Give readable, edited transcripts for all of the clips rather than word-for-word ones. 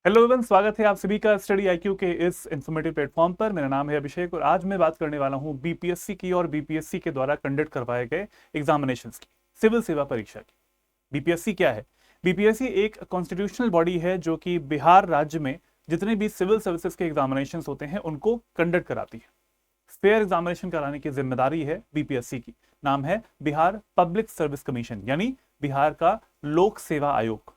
Hello everyone, स्वागत है आप सभी का स्टडी आईक्यू के इस इंफॉर्मेटिव प्लेटफॉर्म पर। मेरा नाम है अभिषेक और आज मैं बात करने वाला हूं बीपीएससी की और बीपीएससी के द्वारा कंडक्ट करवाए गए एग्जामिनेशंस की, सिविल सेवा परीक्षा की। बीपीएससी क्या है? बीपीएससी एक कॉन्स्टिट्यूशनल बॉडी है जो कि बिहार राज्य में जितने भी सिविल सर्विसेज के एग्जामिनेशंस होते हैं उनको कंडक्ट कराती है। फेयर एग्जामिनेशन कराने की जिम्मेदारी है बीपीएससी की। नाम है बिहार पब्लिक सर्विस कमीशन, यानी बिहार का लोक सेवा आयोग।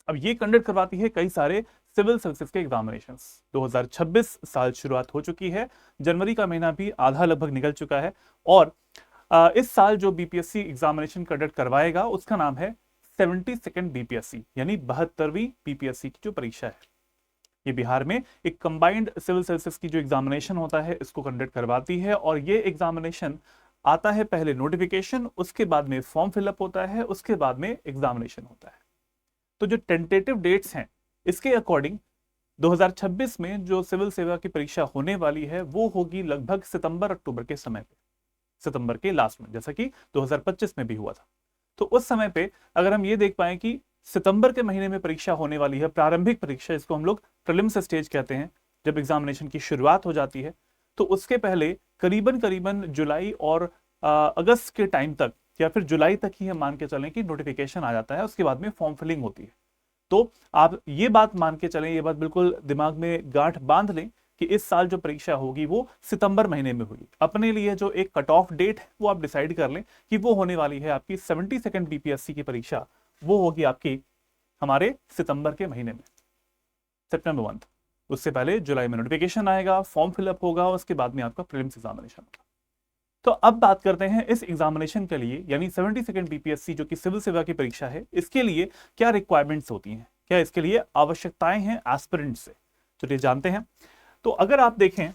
अब ये कंडक्ट करवाती है कई सारे सिविल सर्विसेज के एग्जामिनेशंस। 2026 साल शुरुआत हो चुकी है, जनवरी का महीना भी आधा लगभग निकल चुका है और इस साल जो बीपीएससी एग्जामिनेशन कंडक्ट करवाएगा उसका नाम है 72nd बीपीएससी, यानी 72वीं बीपीएससी की जो परीक्षा है। ये बिहार में एक कंबाइंड सिविल सर्विसेज की जो एग्जामिनेशन होता है इसको कंडक्ट करवाती है और ये एग्जामिनेशन आता है पहले नोटिफिकेशन, उसके बाद में फॉर्म फिलअप होता है, उसके बाद में एग्जामिनेशन होता है। तो जो टेंटेटिव डेट्स हैं इसके अकॉर्डिंग 2026 में जो सिविल सेवा की परीक्षा होने वाली है वो होगी लगभग सितंबर अक्टूबर के समय पे, सितंबर के लास्ट में, जैसा कि 2025 में भी हुआ था। तो उस समय पे अगर हम ये देख पाए कि सितंबर के महीने में परीक्षा होने वाली है, प्रारंभिक परीक्षा, इसको हम लोग प्रीलिम्स स्टेज कहते हैं, जब एग्जामिनेशन की शुरुआत हो जाती है, तो उसके पहले करीबन करीबन जुलाई और अगस्त के टाइम तक या फिर जुलाई तक ही हम मान के चलें कि नोटिफिकेशन आ जाता है, उसके बाद में फॉर्म फिलिंग होती है। तो आप ये बात मान के चलें, ये बात बिल्कुल दिमाग में गांठ बांध लें कि इस साल जो परीक्षा होगी वो सितंबर महीने में होगी। अपने लिए जो एक कट ऑफ डेट है वो आप डिसाइड कर लें कि वो होने वाली है आपकी 72nd बीपीएससी की परीक्षा, वो होगी आपकी हमारे सितंबर के महीने में, सितंबर मंथ। उससे पहले जुलाई में नोटिफिकेशन आएगा, फॉर्म फिलअप होगा, उसके बाद में आपका प्रीलिम्स एग्जामिनेशन होगा। तो अब बात करते हैं इस एग्जामिनेशन के लिए, यानी 72nd बीपीएससी जो कि सिविल सेवा की परीक्षा है, इसके लिए क्या रिक्वायरमेंट्स होती हैं, क्या इसके लिए आवश्यकताएं हैं एस्पिरेंट से, चलिए जानते हैं। तो अगर आप देखें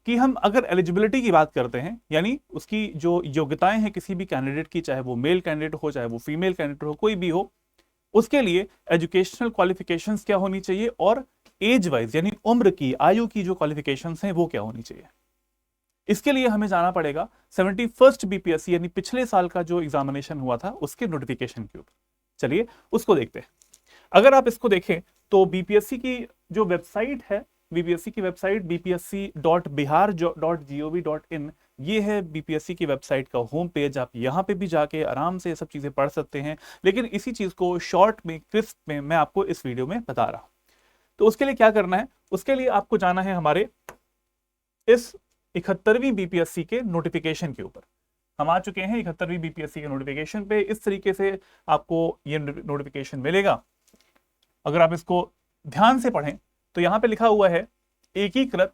कि हम अगर एलिजिबिलिटी की बात करते हैं, यानी उसकी जो योग्यताएं हैं किसी भी कैंडिडेट की, चाहे वो मेल कैंडिडेट हो चाहे वो फीमेल कैंडिडेट हो, कोई भी हो, उसके लिए एजुकेशनल क्वालिफिकेशंस क्या होनी चाहिए और एज वाइज यानी उम्र की, आयु की जो क्वालिफिकेशंस हैं वो क्या होनी चाहिए। इसके लिए हमें जाना पड़ेगा 71st बीपीएससी यानी पिछले साल का जो एग्जामिनेशन हुआ था उसके नोटिफिकेशन के ऊपर। चलिए उसको देखते हैं। अगर आप इसको देखें तो बीपीएससी की जो वेबसाइट है, बीपीएससी की वेबसाइट bpsc.bihar.gov.in, ये है बीपीएससी की वेबसाइट का होम पेज। आप यहाँ पे भी जाके आराम से ये सब चीजें पढ़ सकते हैं, लेकिन इसी चीज को शॉर्ट में, क्रिस्प में मैं आपको इस वीडियो में बता रहा हूं। तो उसके लिए क्या करना है, उसके लिए आपको जाना है हमारे इस 71वीं बीपीएससी के नोटिफिकेशन के ऊपर। हम आ चुके हैं 71वीं बीपीएससी के नोटिफिकेशन पे। इस तरीके से आपको ये नोटिफिकेशन मिलेगा। अगर आप इसको ध्यान से पढ़ें तो यहां पे लिखा हुआ है एकीकृत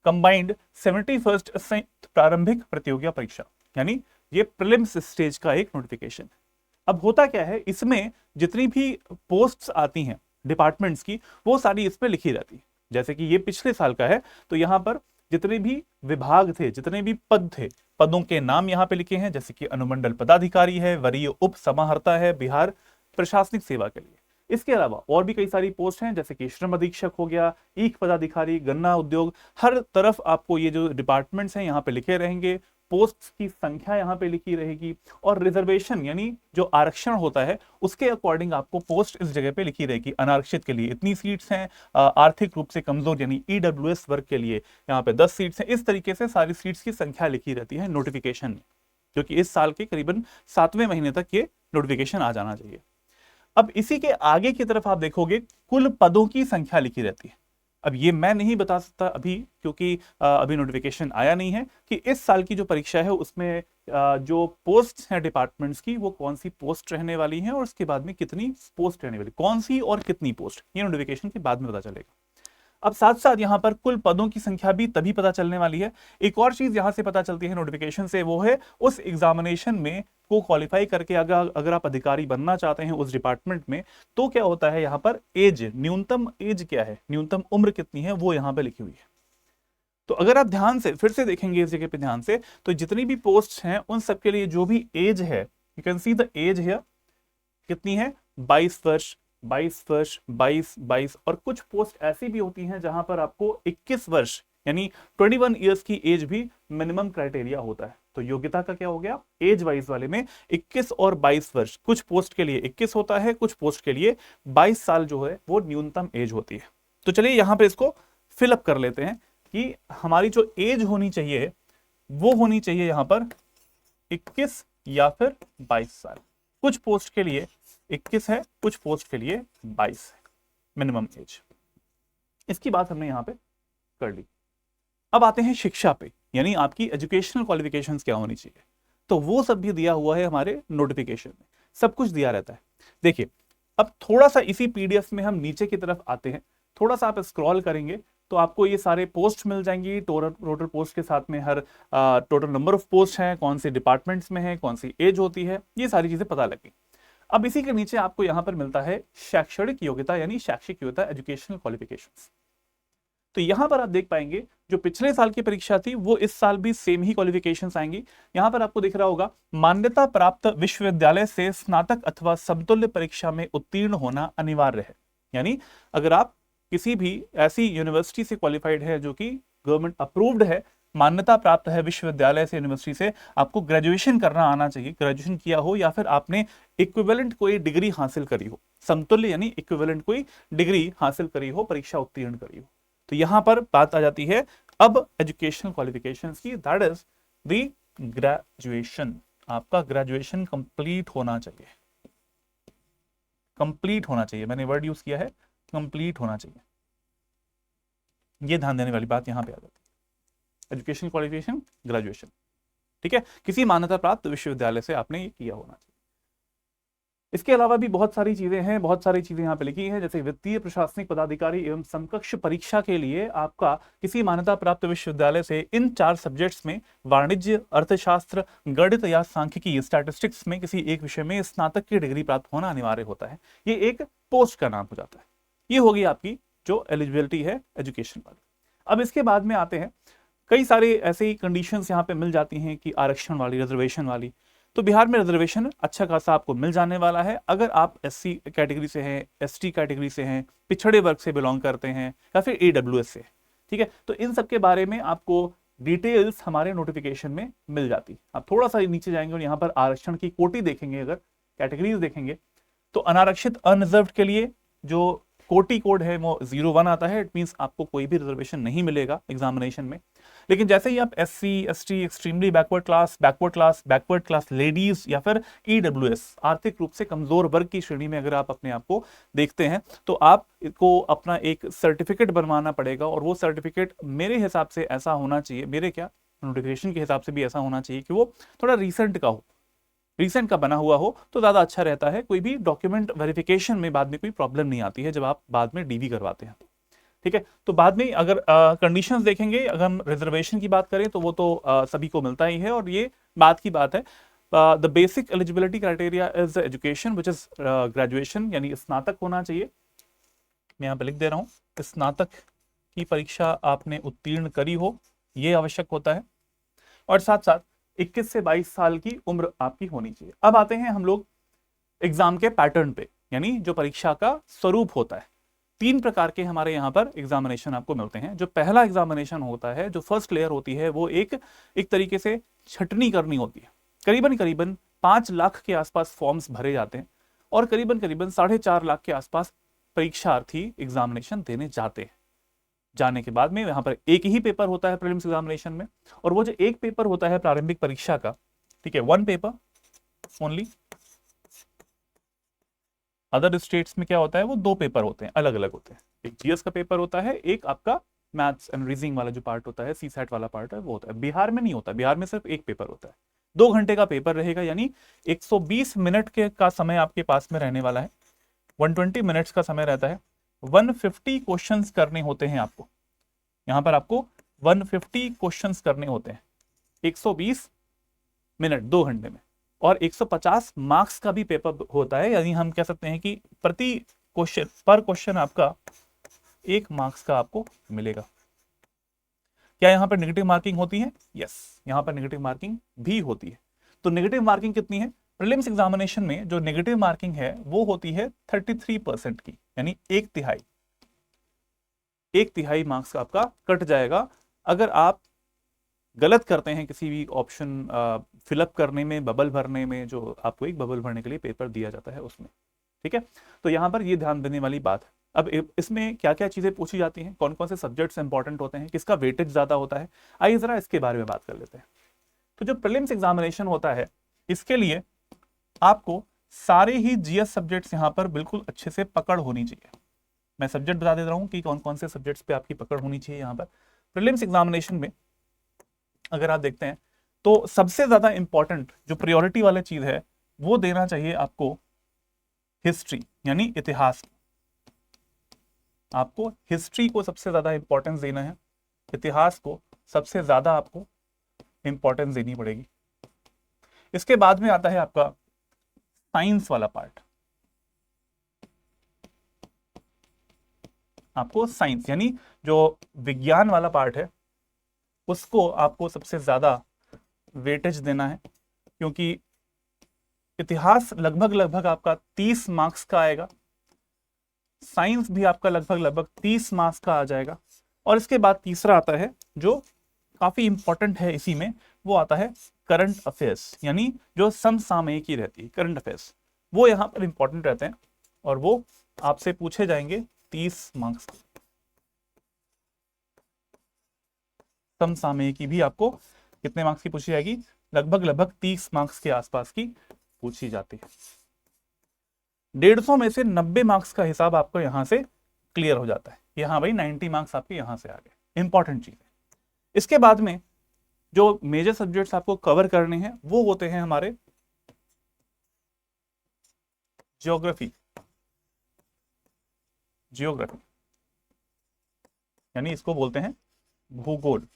कंबाइंड 71st संयुक्त प्रारंभिक प्रतियोगिता परीक्षा, यानी ये प्रीलिम्स स्टेज का एक नोटिफिकेशन है। अब होता क्या है, इसमें जितनी भी पोस्ट्स आती हैं डिपार्टमेंट्स की वो सारी इसमें लिखी रहती है। जैसे कि ये पिछले साल का है तो यहां पर जितने भी विभाग थे, जितने भी पद थे, पदों के नाम यहाँ पे लिखे हैं, जैसे कि अनुमंडल पदाधिकारी है, वरीय उप समाहर्ता है बिहार प्रशासनिक सेवा के लिए। इसके अलावा और भी कई सारी पोस्ट हैं, जैसे कि श्रम अधीक्षक हो गया, ईख पदाधिकारी, गन्ना उद्योग, हर तरफ आपको ये जो डिपार्टमेंट्स हैं यहाँ पे लिखे रहेंगे। पोस्ट की संख्या यहाँ पे लिखी रहेगी और रिजर्वेशन यानी जो आरक्षण होता है उसके अकॉर्डिंग आपको पोस्ट इस जगह पे लिखी रहेगी। अनारक्षित के लिए इतनी सीट्स हैं, आर्थिक रूप से कमजोर यानी ईडब्ल्यूएस वर्ग के लिए यहाँ पे 10 सीट्स हैं। इस तरीके से सारी सीट्स की संख्या लिखी रहती है नोटिफिकेशन में, जो कि इस साल के करीबन 7वें महीने तक ये नोटिफिकेशन आ जाना चाहिए। अब इसी के आगे की तरफ आप देखोगे कुल पदों की संख्या लिखी रहती है। अब ये मैं नहीं बता सकता अभी, क्योंकि अभी नोटिफिकेशन आया नहीं है कि इस साल की जो परीक्षा है उसमें जो पोस्ट हैं डिपार्टमेंट्स की वो कौन सी पोस्ट रहने वाली हैं और उसके बाद में कितनी पोस्ट रहने वाली, कौन सी और कितनी पोस्ट, ये नोटिफिकेशन के बाद में पता चलेगा। अब साथ साथ यहाँ पर कुल पदों की संख्या भी तभी पता चलने वाली है। एक और चीज यहाँ से पता चलती है नोटिफिकेशन से, वो है उस एग्जामिनेशन में को क्वालिफाई करके अगर आप अधिकारी बनना चाहते हैं उस डिपार्टमेंट में, तो क्या होता है यहाँ पर एज, न्यूनतम एज क्या है, न्यूनतम उम्र कितनी है, वो यहाँ पे लिखी हुई है। तो अगर आप ध्यान से फिर से देखेंगे इस जगह पे ध्यान से, तो जितनी भी पोस्ट हैं उन सबके लिए जो भी एज है, you can see the age here, कितनी है, 22 वर्ष, 22 वर्ष, 22, 22, और कुछ पोस्ट ऐसी भी होती हैं जहां पर आपको 21 वर्ष यानी 21 ईयर्स की एज भी मिनिमम क्राइटेरिया होता है। तो योग्यता का क्या हो गया, एज वाइज वाले में 21 और 22 वर्ष, कुछ पोस्ट के लिए 21 होता है, कुछ पोस्ट के लिए 22 साल जो है वो न्यूनतम एज होती है। तो चलिए यहां पे इसको फिलअप कर लेते हैं कि हमारी जो एज होनी चाहिए वो होनी चाहिए यहां पर 21 या फिर 22 साल। कुछ पोस्ट के लिए 21 है, कुछ पोस्ट के लिए 22 है मिनिमम एज। इसकी बात हमने यहां पे कर ली। अब आते हैं शिक्षा पे, यानी आपकी एजुकेशनल क्वालिफिकेशंस क्या होनी चाहिए। तो वो सब भी दिया हुआ है हमारे नोटिफिकेशन में, सब कुछ दिया रहता है। देखिए अब थोड़ा सा इसी पीडीएफ में हम नीचे की तरफ आते हैं, थोड़ा सा आप स्क्रॉल करेंगे तो आपको ये सारे पोस्ट मिल जाएंगी, टोटल पोस्ट के साथ में हर टोटल नंबर ऑफ पोस्ट हैं, कौन से डिपार्टमेंट्स में है, कौन सी एज होती है, ये सारी चीजें पता लगी। अब इसी के नीचे आपको यहां पर मिलता है शैक्षणिक योग्यता, यानी शैक्षिक योग्यता, एजुकेशनल क्वालिफिकेशंस। तो यहां पर आप देख पाएंगे जो पिछले साल की परीक्षा थी वो इस साल भी सेम ही क्वालिफिकेशंस आएंगी। यहां पर आपको दिख रहा होगा मान्यता प्राप्त विश्वविद्यालय से स्नातक अथवा समतुल्य परीक्षा में उत्तीर्ण होना अनिवार्य है। यानी अगर आप किसी भी ऐसी यूनिवर्सिटी से क्वालिफाइड है जो कि गवर्नमेंट अप्रूव्ड है, मान्यता प्राप्त है विश्वविद्यालय से, यूनिवर्सिटी से, आपको ग्रेजुएशन करना आना चाहिए, ग्रेजुएशन किया हो या फिर आपने इक्विवेलेंट कोई डिग्री हासिल करी हो, समतुल्य यानी इक्विवेलेंट कोई डिग्री हासिल करी हो, परीक्षा उत्तीर्ण करी हो। तो यहां पर बात आ जाती है अब एजुकेशनल क्वालिफिकेशंस की, दैट इज द ग्रेजुएशन। आपका ग्रेजुएशन कंप्लीट होना चाहिए, कंप्लीट होना चाहिए, मैंने वर्ड यूज किया है कंप्लीट होना चाहिए। ये ध्यान देने वाली बात यहां पे आ जाती है, एजुकेशनल क्वालिफिकेशन ग्रेजुएशन, ठीक है, किसी मान्यता प्राप्त विश्वविद्यालय से आपने ये किया होना चाहिए। इसके अलावा भी बहुत सारी चीजें हैं, बहुत सारी चीजें यहाँ पे लिखी हैं, जैसे वित्तीय प्रशासनिक पदाधिकारी एवं समकक्ष परीक्षा के लिए आपका किसी मान्यता प्राप्त विश्वविद्यालय से इन 4 सब्जेक्ट्स में, वाणिज्य, अर्थशास्त्र, गणित या सांख्यिकी, स्टैटिस्टिक्स में किसी एक विषय में स्नातक की डिग्री प्राप्त होना अनिवार्य होता है। ये एक पोस्ट का नाम हो जाता है। ये होगी आपकी जो एलिजिबिलिटी है एजुकेशन वाली। अब इसके बाद में आते हैं कई सारे ऐसे ही कंडीशंस यहाँ पे मिल जाती हैं कि आरक्षण वाली, रिजर्वेशन वाली। तो बिहार में रिजर्वेशन अच्छा खासा आपको मिल जाने वाला है अगर आप एससी कैटेगरी से हैं, एसटी कैटेगरी से हैं, पिछड़े वर्ग से बिलोंग करते हैं या फिर ईडब्ल्यूएस से, ठीक है। तो इन सब के बारे में आपको डिटेल्स हमारे नोटिफिकेशन में मिल जाती है। आप थोड़ा सा नीचे जाएंगे और यहाँ पर आरक्षण की कोटि देखेंगे, अगर कैटेगरीज देखेंगे तो अनारक्षित अनरिजर्व्ड के लिए जो कोटि कोड है वो 01 आता है, इट मींस आपको कोई भी रिजर्वेशन नहीं मिलेगा एग्जामिनेशन में। लेकिन जैसे ही आप SC, ST, extremely backward class ladies या फिर ईडब्ल्यूएस, आर्थिक रूप से कमजोर वर्ग की श्रेणी में अगर आप अपने आप को देखते हैं तो आपको अपना एक सर्टिफिकेट बनवाना पड़ेगा, और वो सर्टिफिकेट मेरे हिसाब से ऐसा होना चाहिए, मेरे क्या नोटिफिकेशन के हिसाब से भी ऐसा होना चाहिए कि वो थोड़ा रिसेंट का हो, रिसेंट का बना हुआ हो तो ज्यादा अच्छा रहता है। कोई भी डॉक्यूमेंट वेरिफिकेशन में बाद में कोई प्रॉब्लम नहीं आती है जब आप बाद में डीवी करवाते हैं, ठीक है। तो बाद में अगर कंडीशंस देखेंगे, अगर हम रिजर्वेशन की बात करें तो वो तो सभी को मिलता ही है, और ये बात की बात है। The basic eligibility criteria is education which is graduation, यानी स्नातक होना चाहिए। मैं यहाँ पे लिख दे रहा हूँ, स्नातक की परीक्षा आपने उत्तीर्ण करी हो, ये आवश्यक होता है, और साथ साथ 21 से 22 साल की उम्र आपकी होनी चाहिए। अब आते हैं हम लोग एग्जाम के पैटर्न पे, यानी जो परीक्षा का स्वरूप होता है। 3 प्रकार के हमारे यहाँ पर एग्जामिनेशन आपको मिलते हैं। जो पहला एग्जामिनेशन होता है, जो फर्स्ट लेयर होती है, वो एक तरीके से छटनी करनी होती है। करीबन 5 लाख के आसपास फॉर्म्स भरे जाते हैं और करीबन 4.5 लाख के आसपास परीक्षार्थी एग्जामिनेशन देने जाते हैं। जाने के बाद में यहाँ पर एक ही पेपर होता है प्रीलिम्स एग्जामिनेशन में, और वो जो एक पेपर होता है प्रारंभिक परीक्षा का, ठीक है, 1 पेपर ओनली। अदर स्टेट्स में क्या होता है, वो 2 पेपर होते हैं, अलग अलग होते हैं। एक जीएस का पेपर होता है, एक आपका मैथ्स एंड रीजनिंग वाला जो पार्ट होता है, सीसैट वाला पार्ट है, वो होता है। बिहार में नहीं होता, बिहार में सिर्फ एक पेपर होता है। 2 घंटे का पेपर रहेगा, यानी 120 मिनट के का समय आपके पास में रहने वाला है। 120 मिनट्स का समय रहता है। 150 क्वेश्चंस करने होते हैं आपको, यहां पर आपको 150 क्वेश्चंस करने होते हैं 120 मिनट 2 घंटे में, और 150 मार्क्स का भी पेपर होता है, यानी हम कह सकते हैं कि प्रति क्वेश्चन, पर क्वेश्चन आपका 1 मार्क्स का आपको मिलेगा। क्या यहां पर नेगेटिव मार्किंग होती है? यस, यहां पर नेगेटिव मार्किंग भी होती है। तो नेगेटिव मार्किंग कितनी है? प्रीलिम्स एग्जामिनेशन में जो नेगेटिव मार्किंग है वो होती है 33% की, यानी 1/3 मार्क्स आपका कट जाएगा अगर आप गलत करते हैं किसी भी ऑप्शन फिलअप करने में, बबल भरने में, जो आपको एक बबल भरने के लिए पेपर दिया जाता है उसमें, ठीक है। तो यहाँ पर ये ध्यान देने वाली बात है। अब इसमें क्या क्या चीजें पूछी जाती हैं, कौन कौन से सब्जेक्ट्स इंपॉर्टेंट होते हैं, किसका वेटेज ज्यादा होता है, आइए जरा इसके बारे में बात कर लेते हैं। तो जो प्रीलिम्स एग्जामिनेशन होता है, इसके लिए आपको सारे ही जीएस सब्जेक्ट्स यहाँ पर बिल्कुल अच्छे से पकड़ होनी चाहिए। मैं सब्जेक्ट बता दे रहा हूँ कि कौन कौन से सब्जेक्ट्स पे आपकी पकड़ होनी चाहिए। यहाँ पर प्रीलिम्स एग्जामिनेशन में अगर आप देखते हैं तो सबसे ज्यादा इंपॉर्टेंट जो प्रायोरिटी वाली चीज है वो देना चाहिए आपको हिस्ट्री, यानी इतिहास। आपको हिस्ट्री को सबसे ज्यादा इंपॉर्टेंस देना है, इतिहास को सबसे ज्यादा आपको इंपॉर्टेंस देनी पड़ेगी। इसके बाद में आता है आपका साइंस वाला पार्ट। आपको साइंस यानी जो विज्ञान वाला पार्ट है उसको आपको सबसे ज्यादा वेटेज देना है, क्योंकि इतिहास लगभग आपका 30 मार्क्स का आएगा, साइंस भी आपका लगभग 30 मार्क्स का आ जाएगा। और इसके बाद तीसरा आता है जो काफी इंपॉर्टेंट है इसी में, वो आता है करंट अफेयर्स, यानी जो समसामयिकी रहती है, करंट अफेयर्स, वो यहाँ पर इंपॉर्टेंट रहते हैं और वो आपसे पूछे जाएंगे 30 मार्क्स। समसामयिकी भी आपको कितने मार्क्स की पूछी जाएगी, लगभग 30 मार्क्स के आसपास की पूछी जाती है। 150 में से 90 मार्क्स का हिसाब आपको यहां से क्लियर हो जाता है कि हाँ भाई 90 मार्क्स आपके यहां से आ गए, इंपॉर्टेंट चीज है। इसके बाद में जो मेजर सब्जेक्ट्स आपको कवर करने हैं वो होते हैं हमारे ज्योग्राफी, यानी इसको बोलते हैं भूगोल।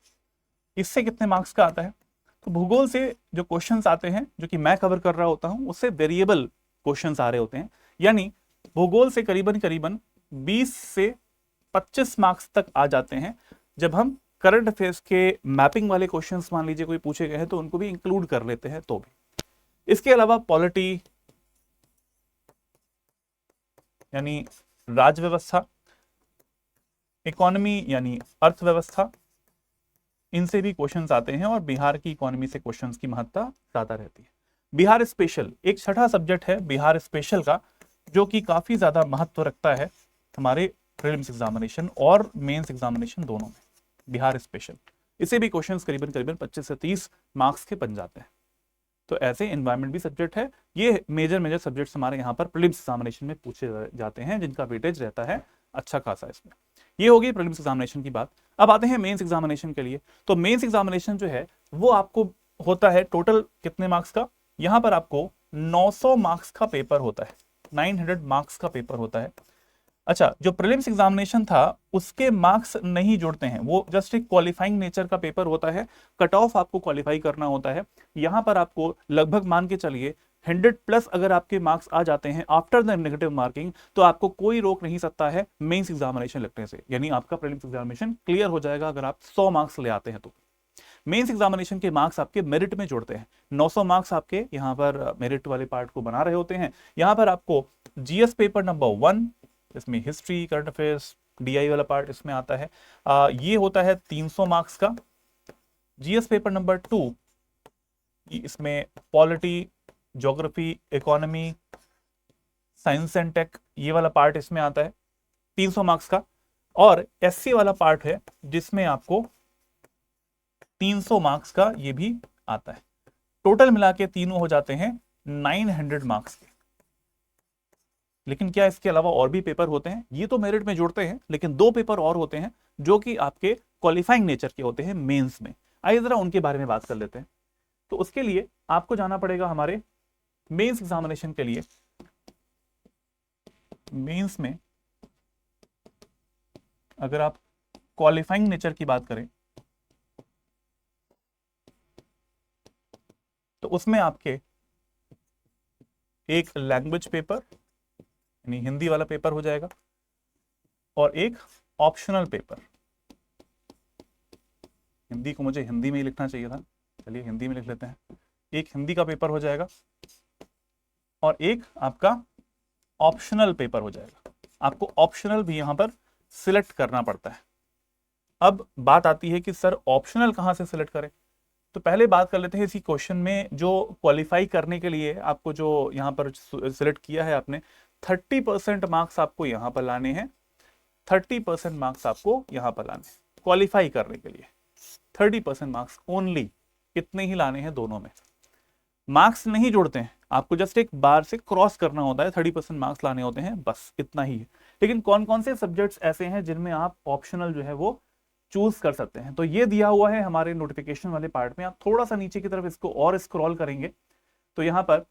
इससे कितने मार्क्स का आता है, तो भूगोल से जो क्वेश्चंस आते हैं जो कि मैं कवर कर रहा होता हूं उससे वेरिएबल क्वेश्चंस आ रहे होते हैं, यानी भूगोल से करीबन 20 से 25 मार्क्स तक आ जाते हैं। जब हम करंट अफेयर्स के मैपिंग वाले क्वेश्चंस मान लीजिए कोई पूछे गए हैं तो उनको भी इंक्लूड कर लेते हैं तो भी। इसके अलावा पॉलिटी यानी राज व्यवस्था, इकोनॉमी यानी अर्थव्यवस्था, इनसे भी क्वेश्चंस आते हैं और बिहार की इकोनॉमी से क्वेश्चंस की महत्ता ज्यादा रहती है। बिहार स्पेशल एक छठा सब्जेक्ट है बिहार स्पेशल का, जो कि काफी ज्यादा महत्व रखता है हमारे प्रीलिम्स एग्जामिनेशन और मेंस एग्जामिनेशन दोनों में। बिहार स्पेशल, इसे भी क्वेश्चंस करीबन 25 से 30 मार्क्स के बन जाते हैं। तो ऐसे एनवायरमेंट भी सब्जेक्ट है। ये मेजर सब्जेक्ट्स हमारे यहाँ पर प्रीलिम्स एग्जामिनेशन में पूछे जाते हैं, जिनका वेटेज रहता है अच्छा खासा इसमें। ये होगी प्रीलिम्स एग्जामिनेशन की बात। अब आते हैं मेंस एग्जामिनेशन के लिए। तो मेंस एग्जामिनेशन जो है वो आपको होता है टोटल कितने मार्क्स का, यहाँ पर आपको 900 मार्क्स का पेपर होता है, 900 मार्क्स का पेपर होता है। अच्छा, जो प्रीलिम्स एग्जामिनेशन था उसके मार्क्स नहीं जुड़ते हैं, वो जस्ट एक क्वालिफाइंग नेचर का पेपर होता है, कट ऑफ आपको क्वालिफाई करना होता है। यहाँ पर आपको लगभग मान के चलिए 100+ अगर आपके मार्क्स आ जाते हैं आफ्टर द नेगेटिव मार्किंग, तो आपको कोई रोक नहीं सकता है मेंस एग्जामिनेशन लगने से, यानी आपका प्रीलिम्स एग्जामिनेशन क्लियर हो जाएगा अगर आप 100 मार्क्स ले आते हैं तो। मेंस एग्जामिनेशन के मार्क्स आपके मेरिट में जुड़ते हैं, 900 मार्क्स आपके यहाँ पर मेरिट वाले पार्ट को बना रहे होते हैं। यहाँ पर आपको जीएस पेपर नंबर 1, इसमें हिस्ट्री, करंट अफेयर्स, डीआई वाला पार्ट इसमें आता है, ये होता है 300 मार्क्स का। जीएस पेपर नंबर 2, इसमें polity, geography, economy, science and tech, ये वाला पार्ट इसमें आता है 300 मार्क्स का। और एससी वाला पार्ट है जिसमें आपको 300 मार्क्स का ये भी आता है। टोटल मिला के तीनों हो जाते हैं 900 मार्क्स के। लेकिन क्या इसके अलावा और भी पेपर होते हैं, ये तो मेरिट में जुड़ते हैं, लेकिन 2 पेपर और होते हैं जो कि आपके क्वालिफाइंग नेचर के होते हैं मेंस में। आइए जरा उनके बारे में बात कर लेते हैं। तो उसके लिए आपको जाना पड़ेगा हमारे मेंस एग्जामिनेशन के लिए। मेंस में अगर आप क्वालिफाइंग नेचर की बात करें तो उसमें आपके एक लैंग्वेज पेपर यानी हिंदी वाला पेपर हो जाएगा और एक ऑप्शनल पेपर। हिंदी को मुझे हिंदी में ही लिखना चाहिए था, चलिए हिंदी में लिख लेते हैं। एक हिंदी का पेपर हो जाएगा और एक आपका ऑप्शनल पेपर हो जाएगा। आपको ऑप्शनल भी यहां पर सिलेक्ट करना पड़ता है। अब बात आती है कि सर ऑप्शनल कहां से सिलेक्ट करें, तो पहले बात कर लेते हैं इसी क्वेश्चन में, जो क्वालिफाई करने के लिए आपको जो यहाँ पर सिलेक्ट किया है आपने, 30% मार्क्स आपको यहाँ पर लाने हैं, 30% मार्क्स आपको यहाँ पर लाने हैं क्वालिफाई करने के लिए। 30% मार्क्स ओनली, कितने ही लाने हैं दोनों में, मार्क्स नहीं जोड़ते हैं, आपको जस्ट एक बार से क्रॉस करना होता है, 30% मार्क्स लाने होते हैं, बस इतना ही है। लेकिन कौन कौन से सब्जेक्ट्स ऐसे हैं जिनमें आप ऑप्शनल जो है वो चूज कर सकते हैं, तो ये दिया हुआ है हमारे नोटिफिकेशन वाले पार्ट में। आप थोड़ा सा नीचे की तरफ इसको और स्क्रॉल करेंगे तो यहाँ पर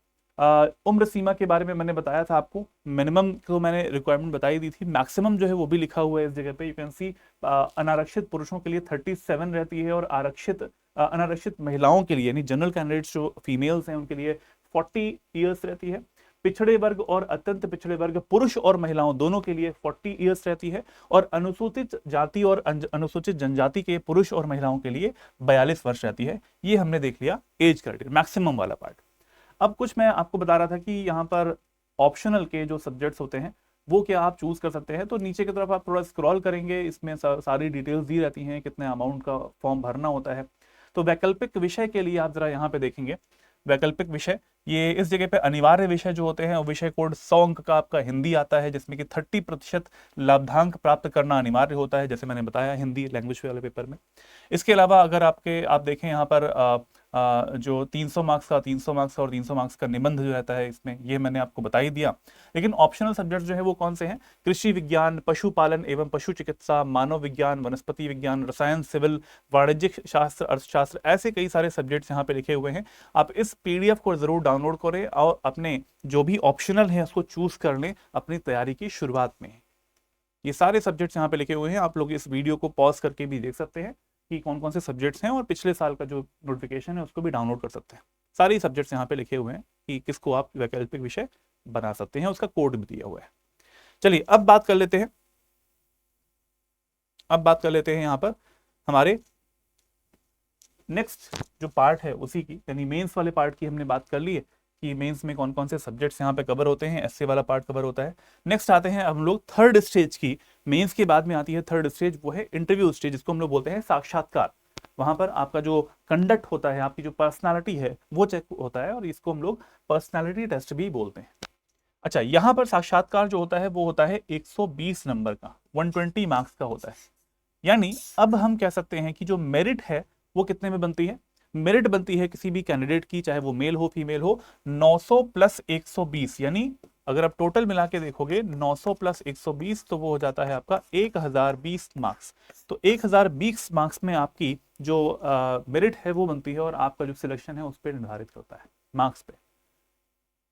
उम्र सीमा के बारे में मैंने बताया था आपको, मिनिमम तो मैंने रिक्वायरमेंट बताई दी थी, मैक्सिमम जो है वो भी लिखा हुआ है इस जगह पे। यू कैन सी अनारक्षित पुरुषों के लिए 37 रहती है, और आरक्षित अनारक्षित महिलाओं के लिए यानी जनरल कैंडिडेट्स जो फीमेल्स हैं उनके लिए 40 ईयर्स रहती है। पिछड़े वर्ग और अत्यंत पिछड़े वर्ग पुरुष और महिलाओं दोनों के लिए 40 ईयर्स रहती है, और अनुसूचित जाति और अनुसूचित जनजाति के पुरुष और महिलाओं के लिए 42 वर्ष रहती है। ये हमने देख लिया एज क्राइटेरिया, मैक्सिमम वाला पार्ट। अब कुछ मैं आपको बता रहा था कि यहाँ पर ऑप्शनल के जो सब्जेक्ट्स होते हैं वो क्या आप चूज कर सकते हैं। तो नीचे की तरफ आप थोड़ा स्क्रॉल करेंगे, इसमें सारी डिटेल्स दी रहती हैं, कितने अमाउंट का फॉर्म भरना होता है। तो वैकल्पिक विषय के लिए आप जरा यहाँ पे देखेंगे, वैकल्पिक विषय ये इस जगह पे अनिवार्य विषय जो होते हैं, विषय कोड 100 अंक का आपका हिंदी आता है, जिसमें कि 30% लाभांक प्राप्त करना अनिवार्य होता है, जैसे मैंने बताया हिंदी लैंग्वेज वाले पेपर में। इसके अलावा अगर आप देखें यहाँ पर जो 300 मार्क्स का 300 मार्क्स का और 300 मार्क्स का निबंध जो रहता है इसमें, ये मैंने आपको बता ही दिया। लेकिन ऑप्शनल सब्जेक्ट जो है वो कौन से हैं, कृषि विज्ञान, पशुपालन एवं पशु चिकित्सा, मानव विज्ञान, वनस्पति विज्ञान, रसायन, सिविल, वाणिज्यिक शास्त्र, अर्थशास्त्र, ऐसे कई सारे सब्जेक्ट्स यहाँ पे लिखे हुए हैं। आप इस PDF को जरूर डाउनलोड करें और अपने जो भी ऑप्शनल है उसको चूज कर लें अपनी तैयारी की शुरुआत में। ये सारे सब्जेक्ट्स यहाँ पे लिखे हुए हैं, आप लोग इस वीडियो को पॉज करके भी देख सकते हैं कि कौन कौन से सब्जेक्ट्स हैं, और पिछले साल का जो नोटिफिकेशन है उसको भी डाउनलोड कर सकते हैं। सारे सब्जेक्ट्स यहाँ पे लिखे हुए हैं कि किसको आप वैकल्पिक विषय बना सकते हैं, उसका कोड भी दिया हुआ है। चलिए अब बात कर लेते हैं, यहाँ पर हमारे नेक्स्ट जो पार्ट है उसी की, यानी मेंस वाले पार्ट की हमने बात कर ली है कि मेंस में कौन कौन से सब्जेक्ट्स यहाँ पे कवर होते हैं, एसए वाला पार्ट कवर होता है। नेक्स्ट आते हैं हम लोग थर्ड स्टेज की, मेंस के बाद में आती है थर्ड स्टेज, वो है इंटरव्यू स्टेज, जिसको हम लोग बोलते हैं साक्षात्कार। वहां पर आपका जो कंडक्ट होता है, आपकी जो पर्सनालिटी है वो चेक होता है, और इसको हम लोग पर्सनालिटी टेस्ट भी बोलते हैं। अच्छा, यहाँ पर साक्षात्कार जो होता है वो होता है 120 नंबर का, 120 मार्क्स का होता है। यानी अब हम कह सकते हैं कि जो मेरिट है वो कितने में बनती है, मेरिट बनती है किसी भी कैंडिडेट की, चाहे वो मेल हो फीमेल हो, 900 प्लस 120, यानी अगर आप टोटल मिला के देखोगे 900 प्लस 120 तो वो हो जाता है आपका 1020 मार्क्स। तो 1020 मार्क्स में आपकी जो मेरिट है वो बनती है, और आपका जो सिलेक्शन है उस पर निर्धारित होता है मार्क्स पे।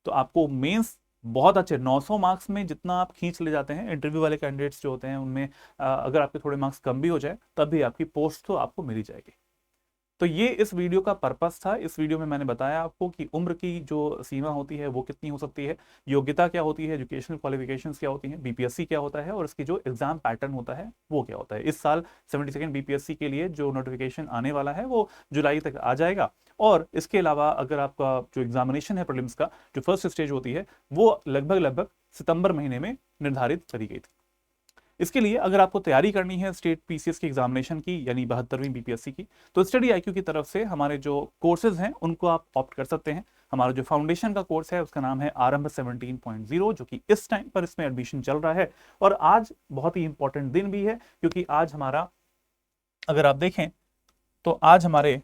तो आपको मेंस बहुत अच्छे 900 मार्क्स में जितना आप खींच ले जाते हैं, इंटरव्यू वाले कैंडिडेट्स जो होते हैं उनमें अगर आपके थोड़े मार्क्स कम भी हो जाए तब भी आपकी पोस्ट तो आपको मिल ही जाएगी। तो ये इस वीडियो का पर्पस था। इस वीडियो में मैंने बताया आपको कि उम्र की जो सीमा होती है वो कितनी हो सकती है, योग्यता क्या होती है, एजुकेशनल क्वालिफिकेशंस क्या होती हैं, बीपीएससी क्या होता है, और इसकी जो एग्जाम पैटर्न होता है वो क्या होता है। इस साल 72nd बीपीएससी के लिए जो नोटिफिकेशन आने वाला है वो जुलाई तक आ जाएगा, और इसके अलावा अगर आपका जो एग्जामिनेशन है प्रीलिम्स का जो फर्स्ट स्टेज होती है वो लगभग सितंबर महीने में निर्धारित करी गई थी। इसके लिए अगर आपको तैयारी करनी है स्टेट पीसीएस की एग्जामिनेशन की, यानी 72वीं बीपीएससी की, तो स्टडी आईक्यू की तरफ से हमारे जो कोर्सेज हैं उनको आप ऑप्ट कर सकते हैं। हमारा जो फाउंडेशन का कोर्स है उसका नाम है आरंभ 17.0, जो कि इस टाइम पर इसमें एडमिशन चल रहा है। और आज बहुत ही इंपॉर्टेंट दिन भी है, क्योंकि आज हमारा, अगर आप देखें तो आज हमारे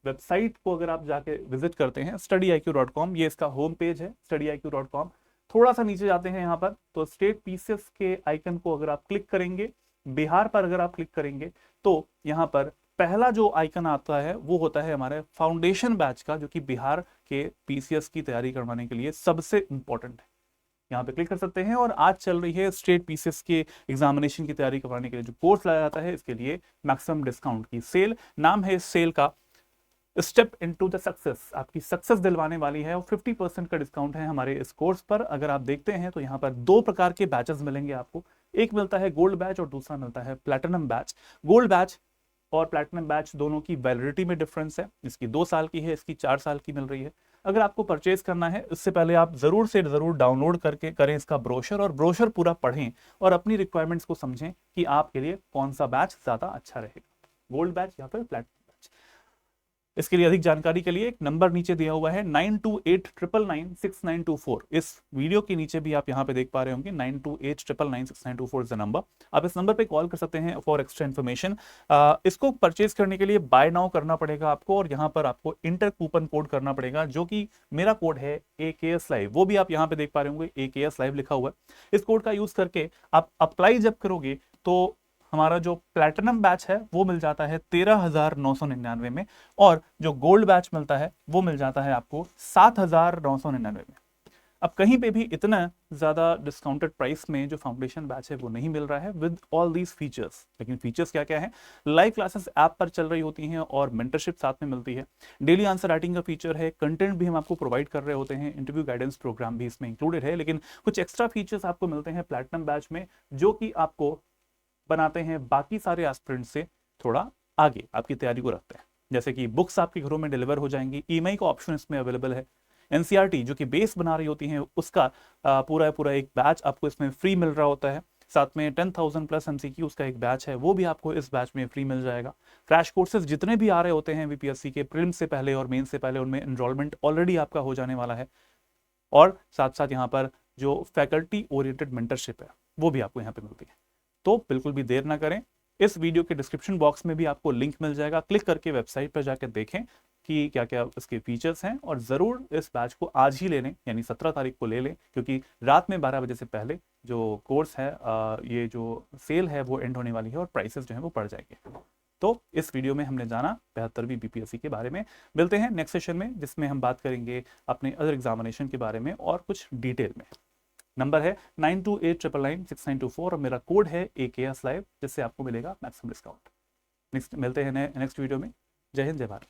वेबसाइट को अगर आप जाके विजिट करते हैं studyIQ.com, ये इसका होम पेज है studyIQ.com। थोड़ा सा नीचे जाते हैं यहाँ पर तो स्टेट पीसीएस के आइकन को अगर आप क्लिक करेंगे, बिहार पर अगर आप क्लिक करेंगे तो यहाँ पर पहला जो आइकन आता है वो होता है हमारे फाउंडेशन बैच का, जो कि बिहार के पीसीएस की तैयारी करवाने के लिए सबसे इंपॉर्टेंट है। यहाँ पे क्लिक कर सकते हैं, और आज चल रही है स्टेट पीसीएस के एग्जामिनेशन की तैयारी करवाने के लिए जो कोर्स लाया जाता है, इसके लिए मैक्सिमम डिस्काउंट की सेल, नाम है इस सेल का स्टेप इनटू द सक्सेस। आपकी सक्सेस दिलवाने वाली है, और 50% का डिस्काउंट है हमारे इस कोर्स पर। अगर आप देखते हैं तो यहाँ पर 2 प्रकार के बैचेस मिलेंगे आपको, एक मिलता है गोल्ड बैच और दूसरा मिलता है प्लैटिनम बैच। गोल्ड बैच और प्लैटिनम बैच दोनों की वैलिडिटी में डिफरेंस है, इसकी 2 साल की है, इसकी 4 साल की मिल रही है। अगर आपको परचेज करना है इससे पहले आप जरूर से जरूर डाउनलोड करके करें इसका ब्रोशर, और ब्रोशर पूरा पढ़ें और अपनी रिक्वायरमेंट्स को समझें कि आपके लिए कौन सा बैच ज्यादा अच्छा रहेगा, गोल्ड बैच या फिर प्लैटिनम बैच। इसके लिए अधिक जानकारी के लिए एक नंबर नीचे दिया हुआ है 9289996924। इस वीडियो के नीचे भी आप यहाँ पे देख पा रहे होंगे 9289996924 इज द नंबर। आप इस नंबर पे कॉल कर सकते हैं फॉर एक्स्ट्रा इन्फॉर्मेशन। इसको परचेज करने के लिए बाय नाउ करना पड़ेगा आपको, और यहाँ पर आपको इंटर कूपन कोड करना पड़ेगा, जो कि मेरा कोड है AKS लाइव। वो भी आप यहाँ पे देख पा रहे होंगे, AKS लाइव लिखा हुआ है। इस कोड का यूज करके आप अप्लाई जब करोगे तो हमारा जो प्लैटिनम बैच है वो मिल जाता है 13,999 में, और जो गोल्ड बैच मिलता है वो मिल जाता है आपको 7,999 में। अब कहीं पे भी इतना ज्यादा डिस्काउंटेड प्राइस में जो फाउंडेशन बैच है वो नहीं मिल रहा है विद ऑल दीज फीचर्स। लेकिन फीचर्स क्या क्या है? लाइव क्लासेस ऐप पर चल रही होती हैं और मेंटरशिप साथ में मिलती है, डेली आंसर राइटिंग का फीचर है, कंटेंट भी हम आपको प्रोवाइड कर रहे होते हैं, इंटरव्यू गाइडेंस प्रोग्राम भी इसमें इंक्लूडेड है। लेकिन कुछ एक्स्ट्रा फीचर्स आपको मिलते हैं प्लैटिनम बैच में, जो कि आपको बनाते हैं बाकी सारे एस्पिरेंट से थोड़ा आगे आपकी तैयारी को रखते हैं। जैसे कि बुक्स आपके घरों में डिलीवर हो जाएंगी, EMI का ऑप्शन इसमें अवेलेबल है, NCERT जो कि बेस बना रही होती हैं उसका पूरा एक बैच आपको इसमें फ्री मिल रहा होता है। साथ में 10,000 प्लस MCQ का एक बैच है, वो भी आपको इस बैच में फ्री मिल जाएगा। क्रैश कोर्सेज जितने भी आ रहे होते हैं BPSC के प्रीलिम्स से पहले और मेन से पहले, उनमें एनरोलमेंट ऑलरेडी आपका हो जाने वाला है। और साथ साथ यहाँ पर जो फैकल्टी ओरिएंटेड मेंटरशिप है वो भी आपको यहाँ पे मिलती है। तो बिल्कुल भी देर ना करें, इस वीडियो के डिस्क्रिप्शन बॉक्स में भी आपको लिंक मिल जाएगा, क्लिक करके वेबसाइट पर जाकर देखें कि क्या क्या इसके फीचर्स हैं, और ज़रूर इस बैच को आज ही ले लें, यानी 17 तारीख को ले लें, क्योंकि रात में 12 बजे से पहले जो कोर्स है ये जो सेल है वो एंड होने वाली है और प्राइसेस जो है वो बढ़ जाएंगे। तो इस वीडियो में हमने जाना 72वीं BPSC के बारे में। मिलते हैं नेक्स्ट सेशन में, जिसमें हम बात करेंगे अपने अदर एग्जामिनेशन के बारे में और कुछ डिटेल में। नंबर है 9289996924 और मेरा कोड है AKS लाइव, जिससे आपको मिलेगा मैक्सिमम डिस्काउंट। नेक्स्ट मिलते हैं नेक्स्ट वीडियो में। जय हिंद, जय भारत।